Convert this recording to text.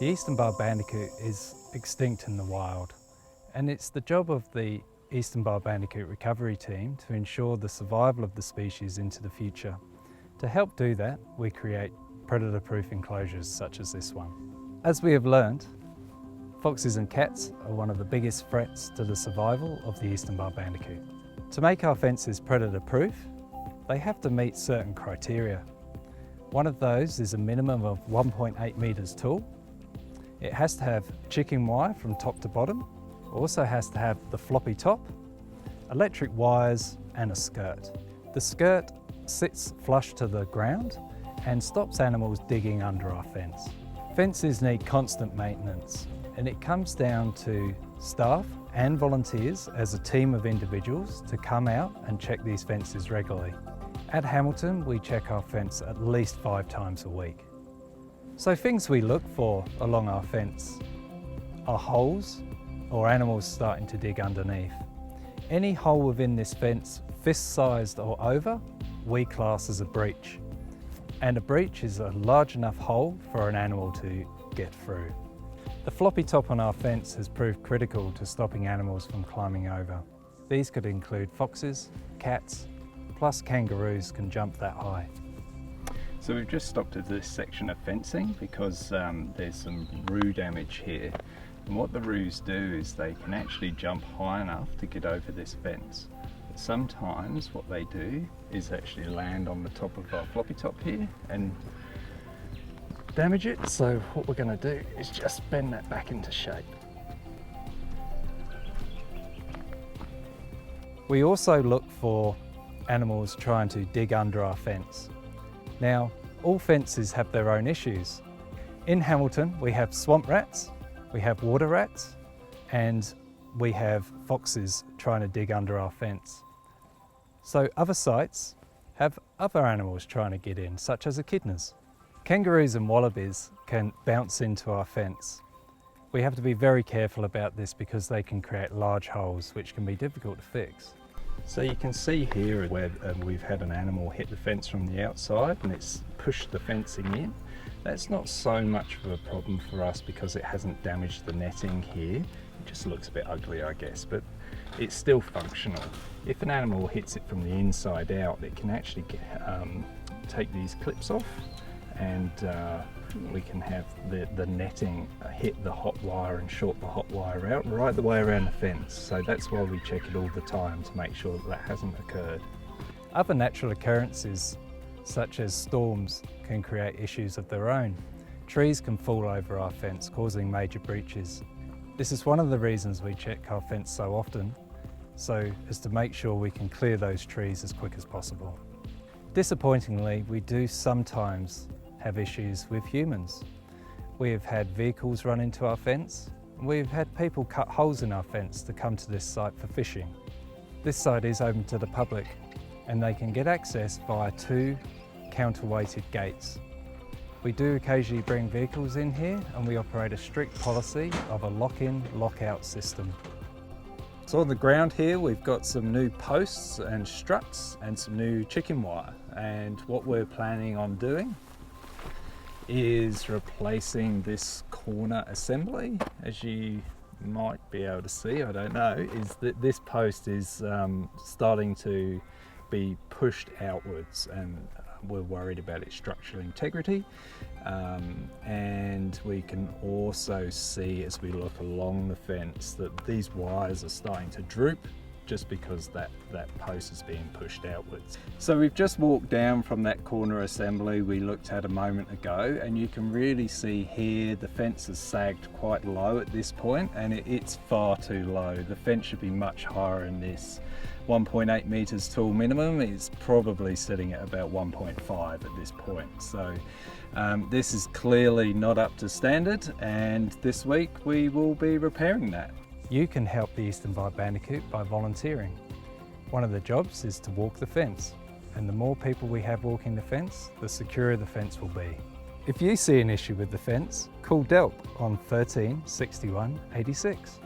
The Eastern Barred Bandicoot is extinct in the wild, and it's the job of the Eastern Barred Bandicoot recovery team to ensure the survival of the species into the future. To help do that, we create predator-proof enclosures such as this one. As we have learned, foxes and cats are one of the biggest threats to the survival of the Eastern Barred Bandicoot. To make our fences predator-proof, they have to meet certain criteria. One of those is a minimum of 1.8 metres tall. It has to have chicken wire from top to bottom. Also has to have the floppy top, electric wires and a skirt. The skirt sits flush to the ground and stops animals digging under our fence. Fences need constant maintenance, and it comes down to staff and volunteers as a team of individuals to come out and check these fences regularly. At Hamilton, we check our fence at least 5 times a week. So things we look for along our fence are holes or animals starting to dig underneath. Any hole within this fence, fist-sized or over, we class as a breach. And a breach is a large enough hole for an animal to get through. The floppy top on our fence has proved critical to stopping animals from climbing over. These could include foxes, cats, plus kangaroos can jump that high. So we've just stopped at this section of fencing because there's some roo damage here. And what the roos do is they can actually jump high enough to get over this fence. But sometimes what they do is actually land on the top of our floppy top here and damage it. So what we're going to do is just bend that back into shape. We also look for animals trying to dig under our fence. Now, all fences have their own issues. In Hamilton, we have swamp rats, we have water rats, and we have foxes trying to dig under our fence. So other sites have other animals trying to get in, such as echidnas. Kangaroos and wallabies can bounce into our fence. We have to be very careful about this because they can create large holes, which can be difficult to fix. So you can see here where we've had an animal hit the fence from the outside and it's pushed the fencing in. That's not so much of a problem for us because it hasn't damaged the netting here. It just looks a bit ugly, I guess, but it's still functional. If an animal hits it from the inside out, it can actually take these clips off, and we can have the netting hit the hot wire and short the hot wire out right the way around the fence. So that's why we check it all the time to make sure that hasn't occurred. Other natural occurrences such as storms can create issues of their own. Trees can fall over our fence, causing major breaches. This is one of the reasons we check our fence so often, so as to make sure we can clear those trees as quick as possible. Disappointingly, we do sometimes have issues with humans. We have had vehicles run into our fence, and we've had people cut holes in our fence to come to this site for fishing. This site is open to the public, and they can get access via 2 counterweighted gates. We do occasionally bring vehicles in here, and we operate a strict policy of a lock-in, lock-out system. So on the ground here we've got some new posts and struts and some new chicken wire, and what we're planning on doing is replacing this corner assembly. As you might be able to see, I don't know, is that this post is starting to be pushed outwards, and we're worried about its structural integrity, and we can also see as we look along the fence that these wires are starting to droop just because that post is being pushed outwards. So we've just walked down from that corner assembly we looked at a moment ago, and you can really see here the fence is sagged quite low at this point, and it's far too low. The fence should be much higher than this. 1.8 metres tall minimum is probably sitting at about 1.5 at this point. So this is clearly not up to standard, and this week we will be repairing that. You can help the Eastern Barred Bandicoot by volunteering. One of the jobs is to walk the fence, and the more people we have walking the fence, the securer the fence will be. If you see an issue with the fence, call DELP on 13 61 86.